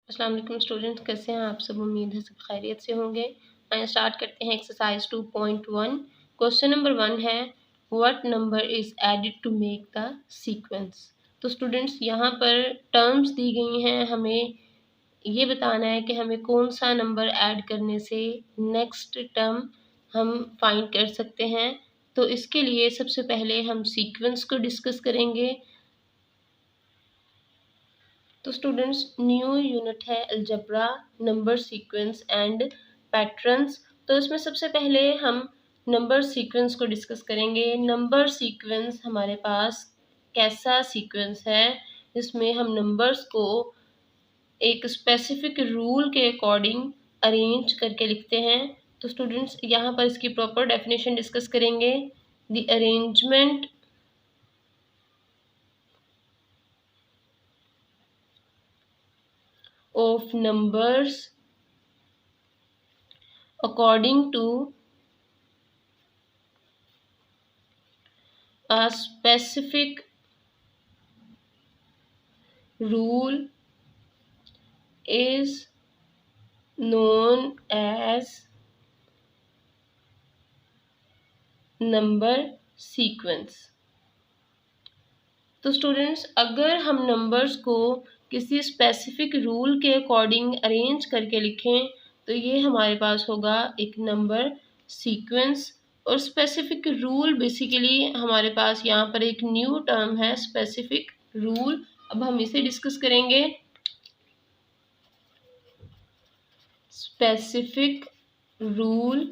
अस्सलाम वालेकुम स्टूडेंट्स, कैसे हैं आप सब। उम्मीद है सब खैरियत से होंगे। आइए स्टार्ट करते हैं एक्सरसाइज 2.1। क्वेश्चन नंबर 1 है what number is added to make the sequence. तो स्टूडेंट्स यहाँ पर टर्म्स दी गई हैं, हमें ये बताना है कि हमें कौन सा नंबर ऐड करने से नेक्स्ट टर्म हम फाइंड कर सकते हैं। तो इसके लिए सबसे पहले हम सीक्वेंस को डिस्कस करेंगे। तो स्टूडेंट्स न्यू यूनिट है algebra, number sequence and patterns. तो इसमें सबसे पहले हम नंबर सीक्वेंस को डिस्कस करेंगे। नंबर सीक्वेंस हमारे पास कैसा सीक्वेंस है जिसमें हम नंबर्स को एक स्पेसिफिक रूल के अकॉर्डिंग अरेंज करके लिखते हैं। तो स्टूडेंट्स यहाँ पर इसकी प्रॉपर डेफिनेशन डिस्कस करेंगे। The arrangement of numbers according to a specific rule is known as number sequence। तो स्टूडेंट्स अगर हम नंबर्स को किसी स्पेसिफिक रूल के अकॉर्डिंग अरेंज करके लिखें तो ये हमारे पास होगा एक नंबर सीक्वेंस। और स्पेसिफिक रूल बेसिकली हमारे पास यहाँ पर एक न्यू टर्म है स्पेसिफिक रूल। अब हम इसे डिस्कस करेंगे। स्पेसिफिक रूल,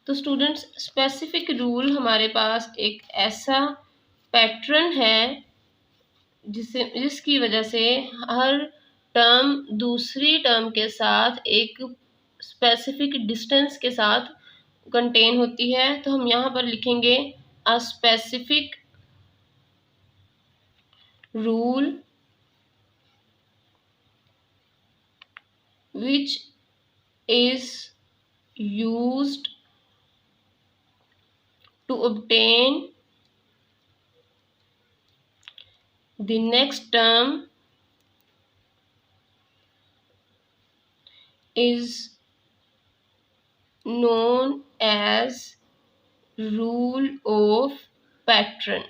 तो स्टूडेंट्स स्पेसिफिक रूल हमारे पास एक ऐसा पैटर्न है जिसकी वजह से हर टर्म दूसरी टर्म के साथ एक स्पेसिफिक डिस्टेंस के साथ कंटेन होती है। तो हम यहाँ पर लिखेंगे a specific rule which is used to obtain the next term is known as rule of pattern।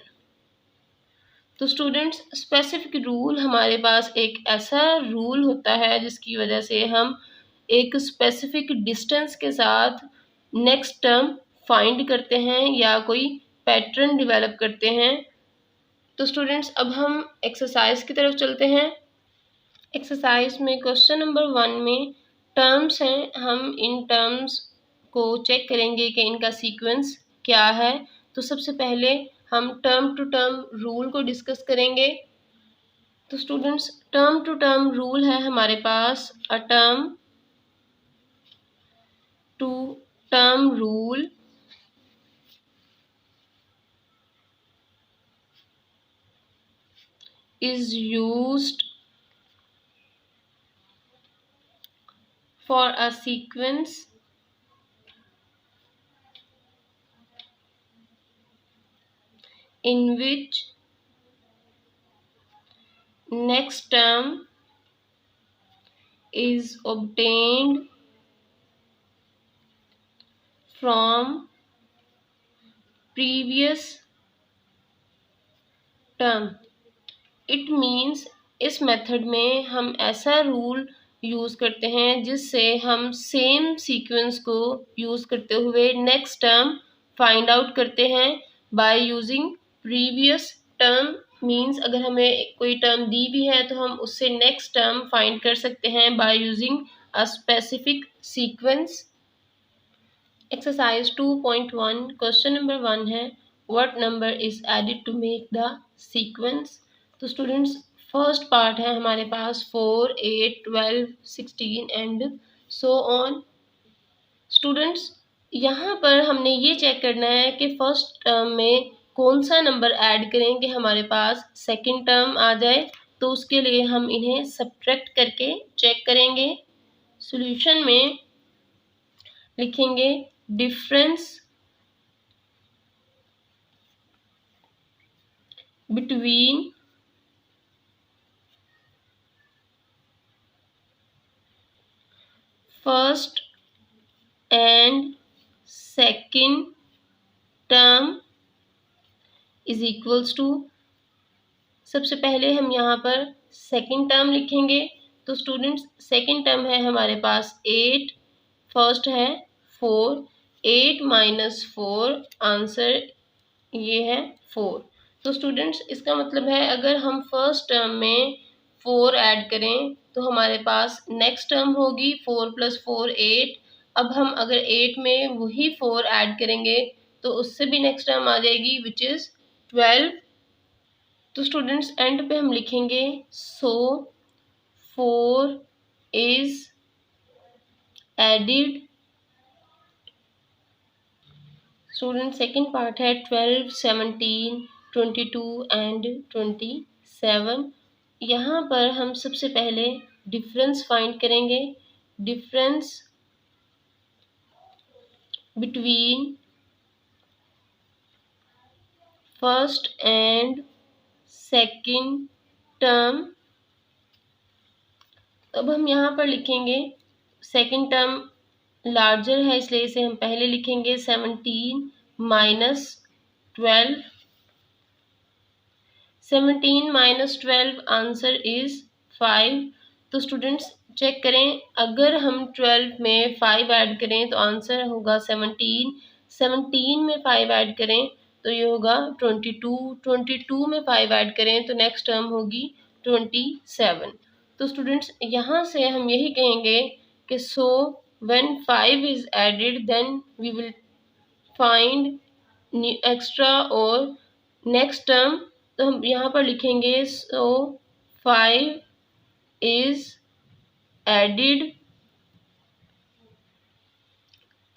तो स्टूडेंट्स स्पेसिफिक रूल हमारे पास एक ऐसा रूल होता है जिसकी वजह से हम एक स्पेसिफिक डिस्टेंस के साथ नेक्स्ट टर्म फाइंड करते हैं या कोई पैटर्न डेवलप करते हैं। तो स्टूडेंट्स अब हम एक्सरसाइज की तरफ चलते हैं। एक्सरसाइज में क्वेश्चन नंबर 1 में टर्म्स हैं, हम इन टर्म्स को चेक करेंगे कि इनका सीक्वेंस क्या है। तो सबसे पहले हम टर्म टू टर्म रूल को डिस्कस करेंगे। तो students term to term rule है हमारे पास a term to term rule is used for a sequence in which next term is obtained from previous term। It means इस method में हम ऐसा रूल यूज़ करते हैं जिससे हम सेम सीक्वेंस को यूज़ करते हुए नेक्स्ट टर्म फाइंड आउट करते हैं by using previous term. Means अगर हमें कोई टर्म दी भी है तो हम उससे नेक्स्ट टर्म फाइंड कर सकते हैं by using a specific sequence. Exercise 2.1 question number 1 है what number is added to make the sequence. तो स्टूडेंट्स फर्स्ट पार्ट है हमारे पास 4, 8, 12, 16 एंड सो ऑन। स्टूडेंट्स यहाँ पर हमने ये चेक करना है कि फर्स्ट टर्म में कौन सा नंबर ऐड करें कि हमारे पास सेकंड टर्म आ जाए। तो उसके लिए हम इन्हें सब्ट्रैक्ट करके चेक करेंगे। सॉल्यूशन में लिखेंगे difference between first and second term is equals to, सबसे पहले हम यहाँ पर सेकंड टर्म लिखेंगे। तो स्टूडेंट्स सेकंड टर्म है हमारे पास 8, फर्स्ट है 4, 8 माइनस 4, आंसर ये है 4। तो स्टूडेंट्स इसका मतलब है अगर हम फर्स्ट टर्म में 4 ऐड करें तो हमारे पास नेक्स्ट टर्म होगी 4 + 4 8। अब हम अगर 8 में वही 4 ऐड करेंगे तो उससे भी नेक्स्ट टर्म आ जाएगी विच इज़ 12। तो स्टूडेंट्स एंड पे हम लिखेंगे सो 4 is added. Student second part है 12, 17, 22 एंड 27। यहाँ पर हम सबसे पहले डिफरेंस फाइंड करेंगे। Difference between first and second term. अब हम यहाँ पर लिखेंगे सेकंड टर्म लार्जर है इसलिए इसे हम पहले लिखेंगे 17 माइनस 12। 17 minus 12 answer is 5। तो स्टूडेंट्स चेक करें अगर हम 12 में 5 ऐड करें तो आंसर होगा 17। 17 में 5 ऐड करें तो ये होगा 22। 22 में 5 ऐड करें तो नेक्स्ट टर्म होगी 27। तो स्टूडेंट्स यहाँ से हम यही कहेंगे कि सो when 5 is added then we will find extra और next term। तो हम यहाँ पर लिखेंगे so 5 is added।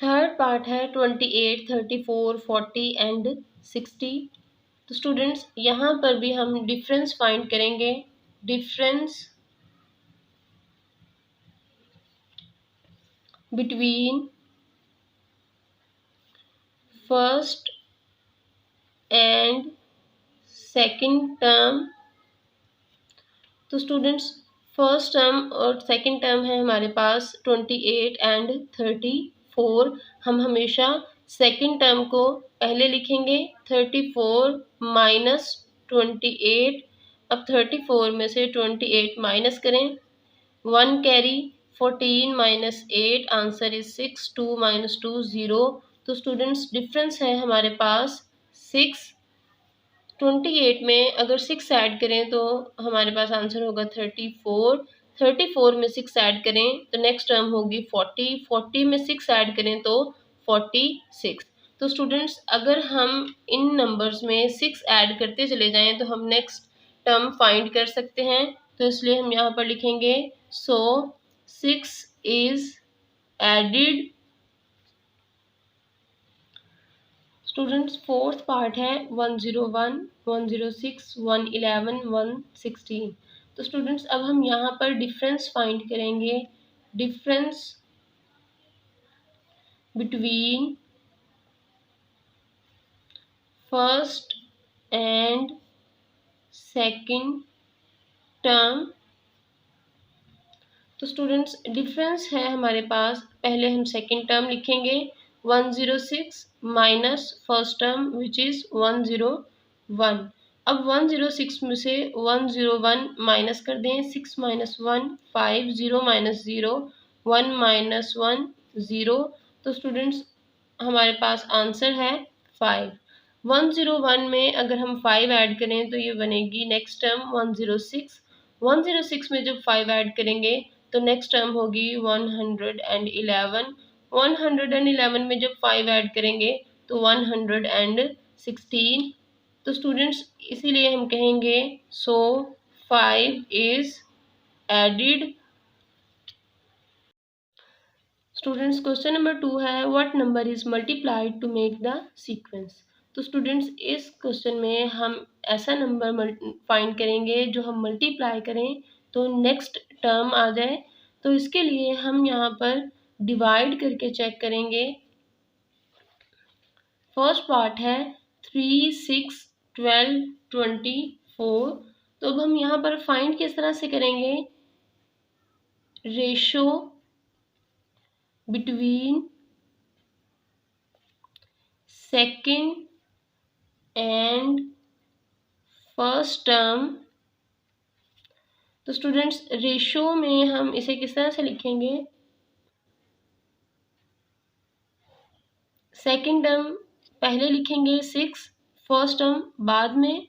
Third part है 28, 34, 40 एंड 60। तो स्टूडेंट्स यहाँ पर भी हम डिफरेंस फाइंड करेंगे। Difference between first and second term. तो स्टूडेंट्स फर्स्ट टर्म और सेकंड टर्म है हमारे पास 28 एंड 34। हम हमेशा सेकंड टर्म को पहले लिखेंगे 34 माइनस 28। अब 34 में से 28 माइनस करें, 1 carry, 14 minus 8 answer is 6, 2 minus 2 0। तो स्टूडेंट्स डिफरेंस है हमारे पास 6। 28 में अगर 6 ऐड करें तो हमारे पास आंसर होगा 34। 34 में 6 ऐड करें तो नेक्स्ट टर्म होगी 40। 40 में 6 ऐड करें तो 46। तो स्टूडेंट्स अगर हम इन नंबर्स में 6 ऐड करते चले जाएं तो हम नेक्स्ट टर्म फाइंड कर सकते हैं। तो इसलिए हम यहाँ पर लिखेंगे सो 6 is added. Students fourth part है 101, 106, 111, 116। तो स्टूडेंट्स अब हम यहाँ पर डिफरेंस फाइंड करेंगे। Difference between first and second term. तो स्टूडेंट्स डिफरेंस है हमारे पास, पहले हम सेकंड टर्म लिखेंगे 106 minus first term which is 101। अब 106 में से 101 माइनस कर दें, 6 माइनस 1 5, 0 माइनस 0 1 माइनस 1 0। तो स्टूडेंट्स हमारे पास आंसर है 5। 101 में अगर हम 5 ऐड करें तो ये बनेगी नेक्स्ट टर्म 106। 106 में जब 5 ऐड करेंगे तो नेक्स्ट टर्म होगी 111। 111 में जब 5 ऐड करेंगे तो 116। तो स्टूडेंट्स इसीलिए हम कहेंगे so 5 is added. Students question number 2 है what number is multiplied to make the sequence. तो स्टूडेंट्स इस क्वेश्चन में हम ऐसा नंबर फाइंड करेंगे जो हम मल्टीप्लाई करें तो नेक्स्ट टर्म आ जाए। तो इसके लिए हम यहाँ पर डिवाइड करके चेक करेंगे। फर्स्ट पार्ट है 3, 6, 12, 24। तो अब हम यहाँ पर फाइंड किस तरह से करेंगे, ratio between second and first term. तो स्टूडेंट्स रेशो में हम इसे किस तरह से लिखेंगे, सेकेंड टर्म पहले लिखेंगे 6, फर्स्ट टर्म बाद में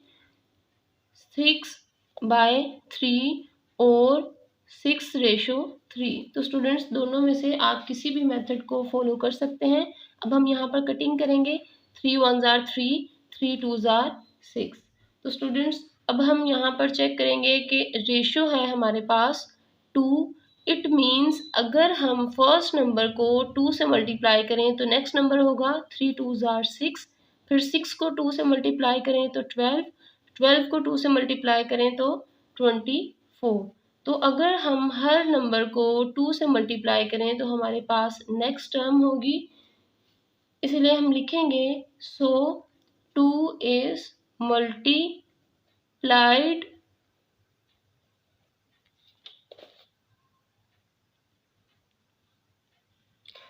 6/3 और 6:3। तो स्टूडेंट्स दोनों में से आप किसी भी मेथड को फॉलो कर सकते हैं। अब हम यहाँ पर कटिंग करेंगे, 3 1s are 3, 3 2s are 6। तो स्टूडेंट्स अब हम यहाँ पर चेक करेंगे कि रेशो है हमारे पास 2। इट मीन्स अगर हम फर्स्ट नंबर को 2 से मल्टीप्लाई करें तो नेक्स्ट नंबर होगा 3 2s are 6, फिर 6 को 2 से मल्टीप्लाई करें तो 12, 12 को 2 से मल्टीप्लाई करें तो 24। तो अगर हम हर नंबर को 2 से मल्टीप्लाई करें तो हमारे पास नेक्स्ट टर्म होगी, इसलिए हम लिखेंगे सो 2 is multiplied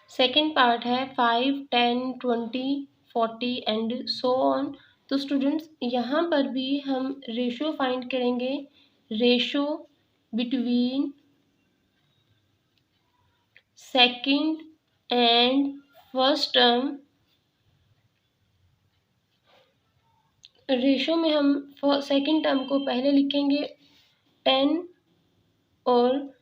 सेकेंड पार्ट है 5 10 20 40 एंड सो ऑन। तो स्टूडेंट्स यहाँ पर भी हम रेशो फाइंड करेंगे, ratio between second and first term. Ratio में हम सेकेंड टर्म को पहले लिखेंगे 10 और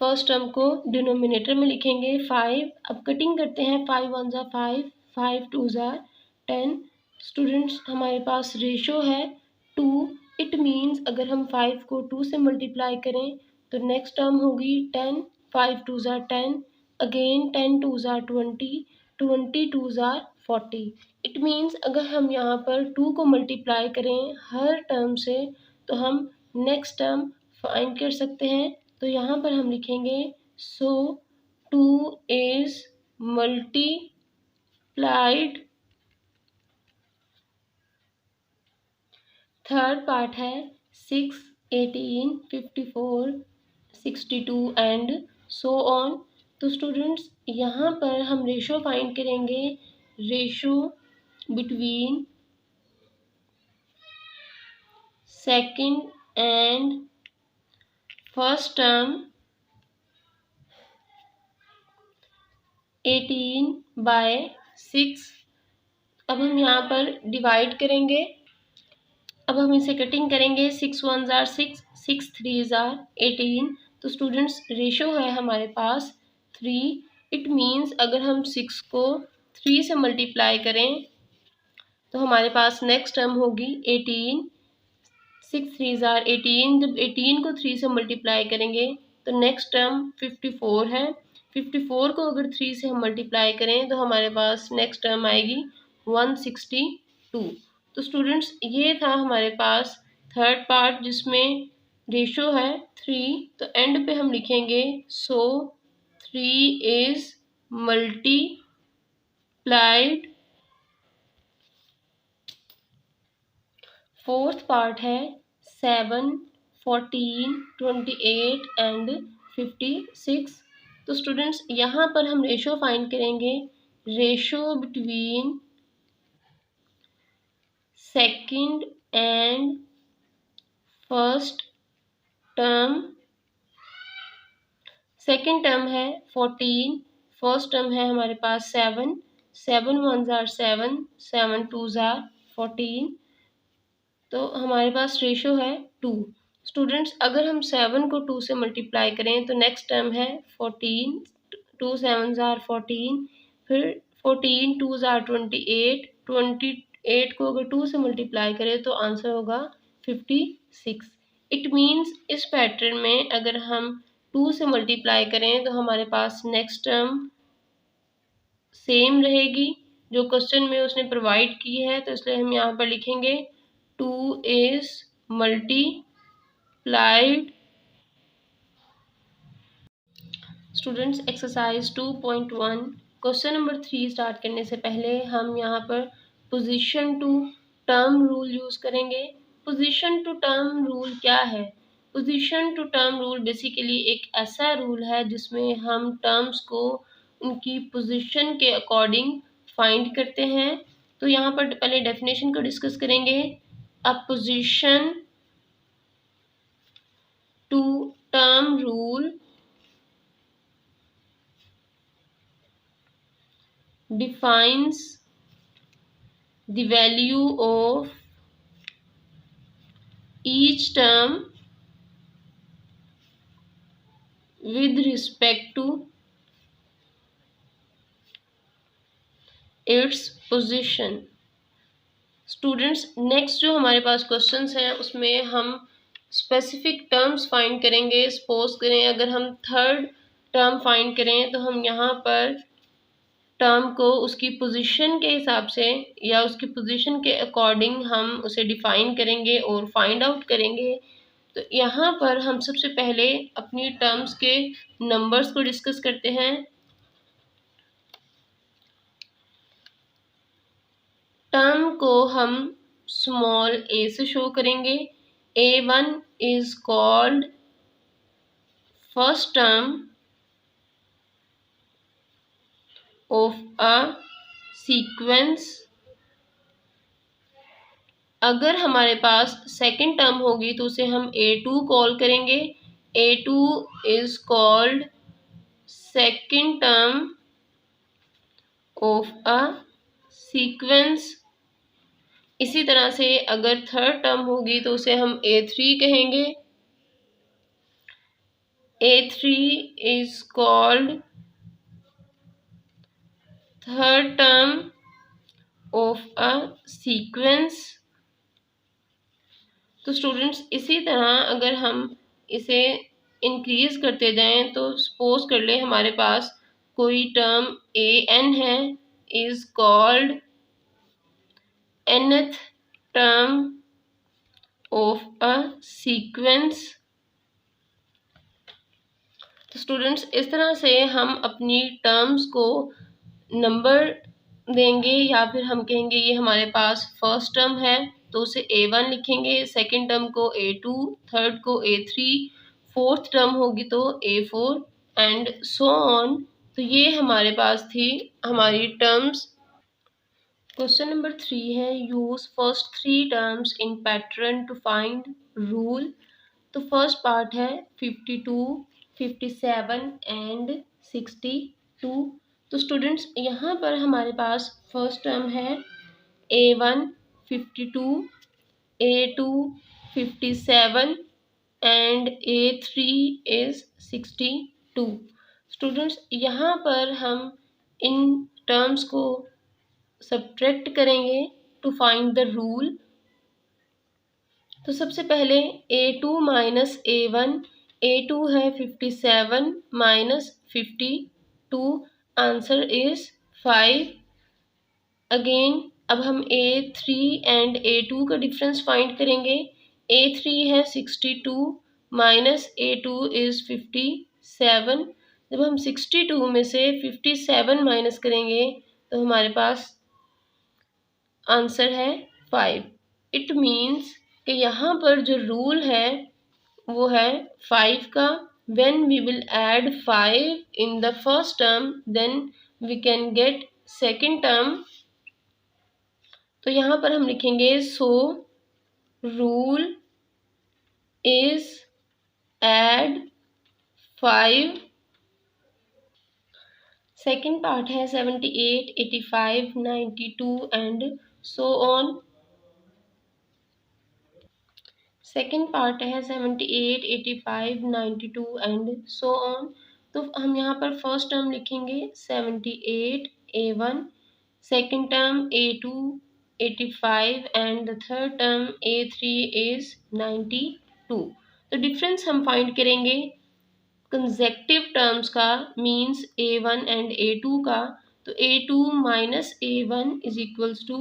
फर्स्ट टर्म को डिनोमिनेटर में लिखेंगे 5। अब कटिंग करते हैं, 5 1s are 5, 5 2s are 10। Students हमारे पास रेशो है 2। इट मीन्स अगर हम 5 को 2 से मल्टीप्लाई करें तो नेक्स्ट टर्म होगी 10, 5 2s are 10, again 10 2s are 20, 20 2s are 40। It means अगर हम यहाँ पर 2 को मल्टीप्लाई करें हर टर्म से तो हम नेक्स्ट टर्म फाइंड कर सकते हैं। तो यहाँ पर हम लिखेंगे सो 2 is multiplied। थर्ड पार्ट है 6 18 54 62 एंड सो ऑन। तो स्टूडेंट्स यहाँ पर हम रेशो फाइंड करेंगे, ratio between second and first term 18/6। अब हम यहाँ पर डिवाइड करेंगे, अब हम इसे कटिंग करेंगे, 6 1s are 6, 6 3s are 18। तो स्टूडेंट्स रेशो है हमारे पास 3। इट मीन्स अगर हम 6 को 3 से मल्टीप्लाई करें तो हमारे पास नेक्स्ट टर्म होगी 18, 6 3s are 18। जब 18 को 3 से मल्टीप्लाई करेंगे तो नेक्स्ट टर्म 54 है। 54 को अगर 3 से हम मल्टीप्लाई करें तो हमारे पास नेक्स्ट टर्म आएगी 162। तो स्टूडेंट्स ये था हमारे पास थर्ड पार्ट जिसमें रेशो है 3। तो एंड पे हम लिखेंगे सो 3 is multiplied। फोर्थ पार्ट है 7 14 28 एंड 56। तो स्टूडेंट्स यहाँ पर हम रेशो फाइंड करेंगे, ratio between second and first term. Second term है 14, फर्स्ट टर्म है हमारे पास 7, 7 1s are 7, 7 2s are 14। तो हमारे पास रेशो है 2। स्टूडेंट्स अगर हम 7 को 2 से मल्टीप्लाई करें तो नेक्स्ट टर्म है 14, 2 7s are 14, फिर 14 2s are 28, 28 को अगर 2 से मल्टीप्लाई करें तो आंसर होगा 56। इट मीन्स इस पैटर्न में अगर हम 2 से मल्टीप्लाई करें तो हमारे पास नेक्स्ट टर्म सेम रहेगी जो क्वेश्चन में उसने प्रोवाइड की है। तो इसलिए हम यहाँ पर लिखेंगे 2 is multiplied। Students exercise 2.1 question number 3 start करने से पहले हम यहाँ पर position to term rule use करेंगे। पोजीशन टू टर्म रूल क्या है? Position to term rule basically एक ऐसा रूल है जिसमें हम टर्म्स को उनकी पोजीशन के अकॉर्डिंग फाइंड करते हैं। तो यहाँ पर पहले डेफिनेशन को डिस्कस करेंगे। A position to term rule defines the value of each term with respect to its position। Students, next जो हमारे पास क्वेश्चंस हैं उसमें हम स्पेसिफिक टर्म्स फाइंड करेंगे। सपोज करें अगर हम थर्ड टर्म फाइंड करें तो हम यहाँ पर टर्म को उसकी पोजीशन के हिसाब से या उसकी पोजीशन के अकॉर्डिंग हम उसे डिफाइन करेंगे और फाइंड आउट करेंगे। तो यहाँ पर हम सबसे पहले अपनी टर्म्स के नंबर्स को डिस्कस करते हैं। टर्म को हम स्मॉल a से शो करेंगे। A1 is called first term of a sequence। अगर हमारे पास सेकंड टर्म होगी तो उसे हम A2 कॉल करेंगे। A2 is called second term of a sequence. इसी तरह से अगर थर्ड टर्म होगी तो उसे हम A3 कहेंगे। A3 is called third term of a sequence. तो स्टूडेंट्स, इसी तरह अगर हम इसे इंक्रीज करते जाएं तो सपोज कर ले हमारे पास कोई टर्म an है, is called nth term of a sequence. तो स्टूडेंट्स, इस तरह से हम अपनी टर्म्स को नंबर देंगे या फिर हम कहेंगे ये हमारे पास फर्स्ट टर्म है तो उसे A1 लिखेंगे, सेकंड टर्म को A2, थर्ड को A3, फोर्थ टर्म होगी तो A4 एंड सो ऑन। तो ये हमारे पास थी हमारी टर्म्स। क्वेश्चन नंबर 3 है, use first three terms in pattern to find rule. तो फर्स्ट पार्ट है 52, 57 एंड 62। तो स्टूडेंट्स, यहाँ पर हमारे पास फर्स्ट टर्म है A1 52, A2 57 and A3 is 62। Students, यहाँ पर हम इन टर्म्स को सब्ट्रैक्ट करेंगे टू फाइंड द रूल। तो सबसे पहले A2 माइनस A1, A2 है 57 माइनस 52, आंसर इज 5। अगेन अब हम A3 एंड A2 का डिफरेंस फाइंड करेंगे। A3 है 62 माइनस A2 इज 57। जब हम 62 में से 57 माइनस करेंगे तो हमारे पास आंसर है 5। इट मीन्स कि यहाँ पर जो रूल है वो है 5 का। when we will add 5 in the first term then we can get second term। तो यहाँ पर हम लिखेंगे so rule is add 5। Second part है 78, 85, 92 and so on. Second part है 78, 85, 92 एंड सो ऑन। तो हम यहाँ पर फर्स्ट टर्म लिखेंगे 78 A1, second term A2 85 and the third term A3 is 92। तो डिफरेंस हम फाइंड करेंगे कंसेक्टिव टर्म्स का, मीन्स A1 एंड A2 का। तो A2 minus A1 is equals to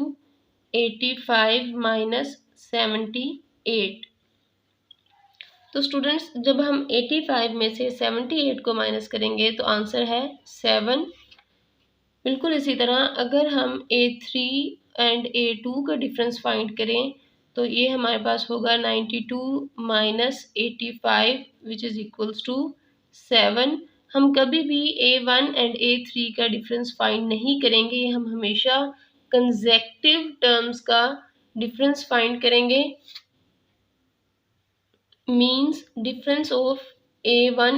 85 minus 78। तो स्टूडेंट्स, जब हम 85 में से 78 को माइनस करेंगे तो आंसर है 7। बिल्कुल इसी तरह अगर हम A3 एंड A2 का डिफरेंस फाइंड करें तो ये हमारे पास होगा 92 minus 85 which is equals to 7। हम कभी भी A1 एंड A3 का डिफरेंस फाइंड नहीं करेंगे, हम हमेशा कंसेक्टिव टर्म्स का डिफरेंस फाइंड करेंगे। Means difference of A1